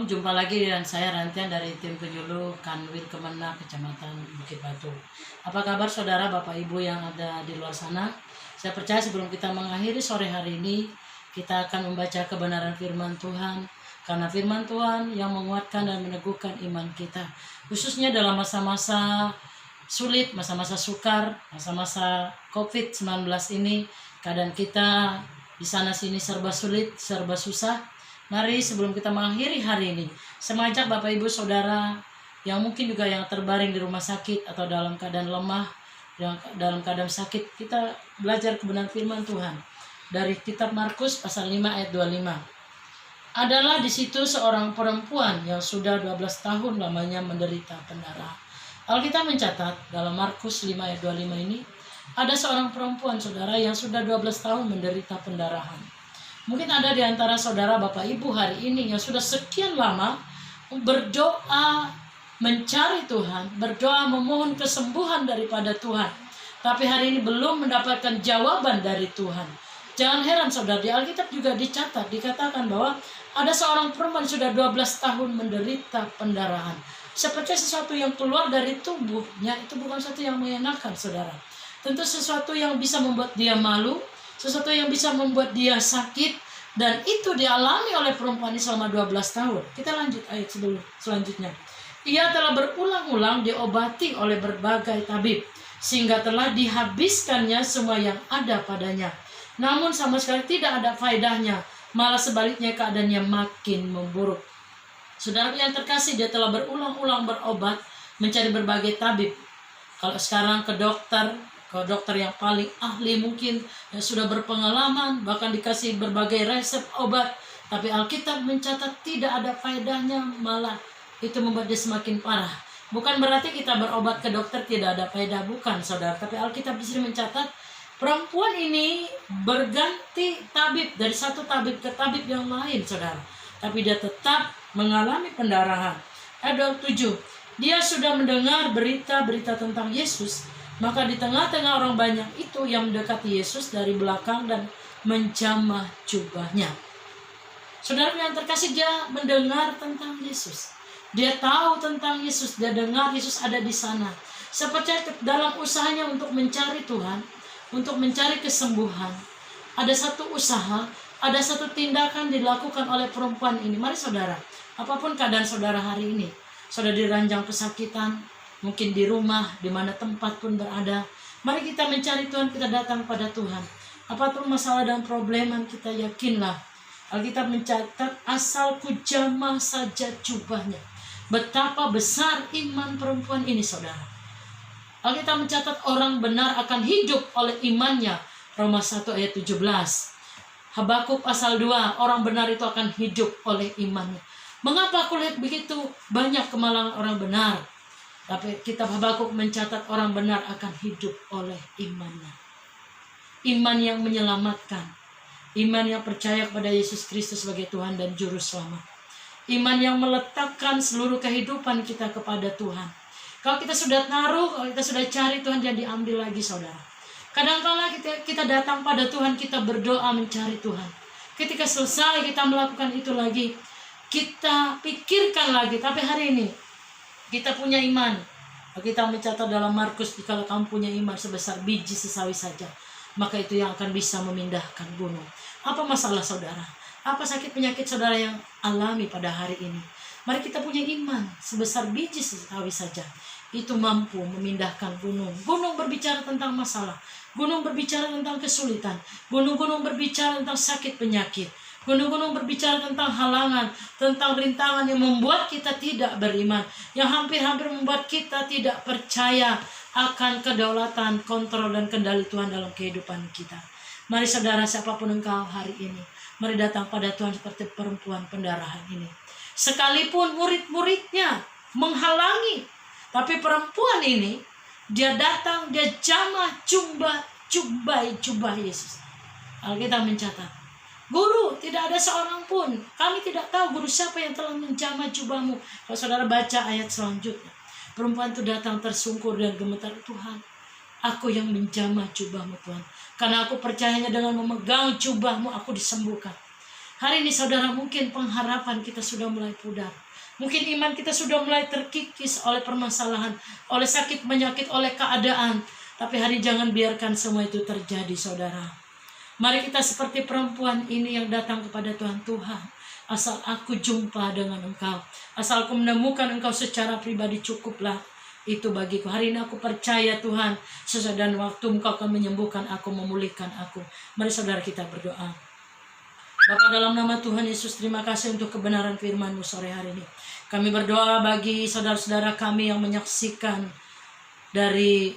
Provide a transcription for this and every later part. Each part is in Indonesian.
Shalom, jumpa lagi dengan saya Rantian dari tim penyuluh Kanwil Kemenang Kecamatan Bukit Batu. Apa kabar saudara, bapak ibu yang ada di luar sana? Saya percaya sebelum kita mengakhiri sore hari ini, kita akan membaca kebenaran firman Tuhan. Karena firman Tuhan yang menguatkan dan meneguhkan iman kita. Khususnya dalam masa-masa sulit, masa-masa sukar, masa-masa COVID-19 ini, keadaan kita di sana sini serba sulit, serba susah. Mari sebelum kita mengakhiri hari ini, saya mengajak Bapak Ibu Saudara yang mungkin juga yang terbaring di rumah sakit atau dalam keadaan lemah, yang dalam keadaan sakit, kita belajar kebenaran firman Tuhan dari kitab Markus pasal 5 ayat 25. Adalah di situ seorang perempuan yang sudah 12 tahun lamanya menderita pendarahan. Alkitab mencatat dalam Markus 5 ayat 25 ini, ada seorang perempuan saudara yang sudah 12 tahun menderita pendarahan. Mungkin ada di antara saudara bapak ibu hari ini yang sudah sekian lama berdoa mencari Tuhan, berdoa memohon kesembuhan daripada Tuhan. Tapi hari ini belum mendapatkan jawaban dari Tuhan. Jangan heran saudara, di Alkitab juga dicatat, dikatakan bahwa ada seorang perempuan sudah 12 tahun menderita pendarahan. Seperti sesuatu yang keluar dari tubuhnya, itu bukan sesuatu yang menyenangkan saudara. Tentu sesuatu yang bisa membuat dia malu, sesuatu yang bisa membuat dia sakit, dan itu dialami oleh perempuan ini selama 12 tahun. Kita lanjut ayat selanjutnya. Ia telah berulang-ulang diobati oleh berbagai tabib, sehingga telah dihabiskannya semua yang ada padanya. Namun sama sekali tidak ada faedahnya, malah sebaliknya keadaannya makin memburuk. Saudara yang terkasih, dia telah berulang-ulang berobat, mencari berbagai tabib. Kalau sekarang ke dokter yang paling ahli mungkin, yang sudah berpengalaman, bahkan dikasih berbagai resep obat. Tapi Alkitab mencatat tidak ada faedahnya, malah itu membuat dia semakin parah. Bukan berarti kita berobat ke dokter tidak ada faedah, bukan saudara. Tapi Alkitab di sini mencatat, perempuan ini berganti tabib, dari satu tabib ke tabib yang lain saudara. Tapi dia tetap mengalami pendarahan. Ayat 27, dia sudah mendengar berita-berita tentang Yesus. Maka di tengah-tengah orang banyak itu yang mendekati Yesus dari belakang dan menjamah jubahnya. Saudara yang terkasih, dia mendengar tentang Yesus. Dia tahu tentang Yesus, dia dengar Yesus ada di sana. Seperti dalam usahanya untuk mencari Tuhan, untuk mencari kesembuhan, ada satu usaha, ada satu tindakan dilakukan oleh perempuan ini. Mari saudara, apapun keadaan saudara hari ini, saudara diranjang kesakitan, mungkin di rumah, di mana tempat pun berada, mari kita mencari Tuhan, kita datang pada Tuhan. Apapun masalah dan probleman, kita yakinlah. Alkitab mencatat, asal ku jamah saja jubahnya. Betapa besar iman perempuan ini saudara. Alkitab mencatat orang benar akan hidup oleh imannya. Roma 1 ayat 17. Habakuk pasal 2, orang benar itu akan hidup oleh imannya. Mengapa aku lihat begitu banyak kemalangan orang benar? Tapi kitab Habakuk mencatat orang benar akan hidup oleh imannya. Iman yang menyelamatkan. Iman yang percaya kepada Yesus Kristus sebagai Tuhan dan Juru Selamat. Iman yang meletakkan seluruh kehidupan kita kepada Tuhan. Kalau kita sudah taruh, kalau kita sudah cari Tuhan, jangan diambil lagi saudara. Kadang-kala kita datang pada Tuhan, kita berdoa mencari Tuhan. Ketika selesai kita melakukan itu lagi, kita pikirkan lagi. Tapi hari ini, kita punya iman. Kita mencatat dalam Markus, kalau kamu punya iman sebesar biji sesawi saja, maka itu yang akan bisa memindahkan gunung. Apa masalah saudara? Apa sakit penyakit saudara yang alami pada hari ini? Mari kita punya iman sebesar biji sesawi saja. Itu mampu memindahkan gunung. Gunung berbicara tentang masalah. Gunung berbicara tentang kesulitan. Gunung-gunung berbicara tentang sakit penyakit. Gunung-gunung berbicara tentang halangan, tentang rintangan yang membuat kita tidak beriman, yang hampir-hampir membuat kita tidak percaya akan kedaulatan, kontrol, dan kendali Tuhan dalam kehidupan kita. Mari saudara, siapapun engkau hari ini, mari datang pada Tuhan seperti perempuan pendarahan ini. Sekalipun murid-muridnya menghalangi, tapi perempuan ini, dia datang, dia jamah jubah Yesus. Alkitab mencatat, Guru, tidak ada seorang pun. Kami tidak tahu guru siapa yang telah menjamah jubahmu. Kalau saudara baca ayat selanjutnya, perempuan itu datang tersungkur dan gemetar. Tuhan, aku yang menjamah jubahmu Tuhan. Karena aku percayanya dengan memegang jubahmu aku disembuhkan. Hari ini saudara, mungkin pengharapan kita sudah mulai pudar. Mungkin iman kita sudah mulai terkikis oleh permasalahan, oleh sakit penyakit, oleh keadaan. Tapi hari jangan biarkan semua itu terjadi saudara. Mari kita seperti perempuan ini yang datang kepada Tuhan. Tuhan, asal aku jumpa dengan Engkau, asal aku menemukan Engkau secara pribadi, cukuplah itu bagiku. Hari ini aku percaya Tuhan, sesuai dan waktu Engkau akan menyembuhkan aku, memulihkan aku. Mari saudara kita berdoa. Bapa, dalam nama Tuhan Yesus, terima kasih untuk kebenaran firman-Mu sore hari ini. Kami berdoa bagi saudara-saudara kami yang menyaksikan dari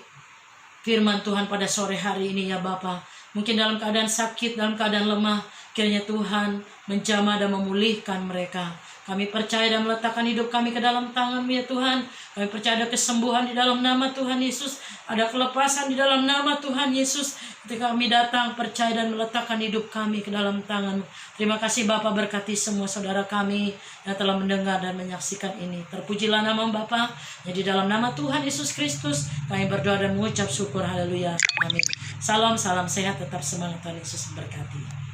firman Tuhan pada sore hari ini ya Bapa. Mungkin dalam keadaan sakit, dalam keadaan lemah, kiranya Tuhan menjamah dan memulihkan mereka. Kami percaya dan meletakkan hidup kami ke dalam tangan-Mu ya Tuhan. Kami percaya ada kesembuhan di dalam nama Tuhan Yesus. Ada kelepasan di dalam nama Tuhan Yesus. Ketika kami datang, percaya dan meletakkan hidup kami ke dalam tangan-Mu. Terima kasih Bapa, berkati semua saudara kami yang telah mendengar dan menyaksikan ini. Terpujilah nama Bapa. Jadi dalam nama Tuhan Yesus Kristus, kami berdoa dan mengucap syukur. Haleluya. Amin. Salam sehat, tetap semangat. Tuhan Yesus berkati.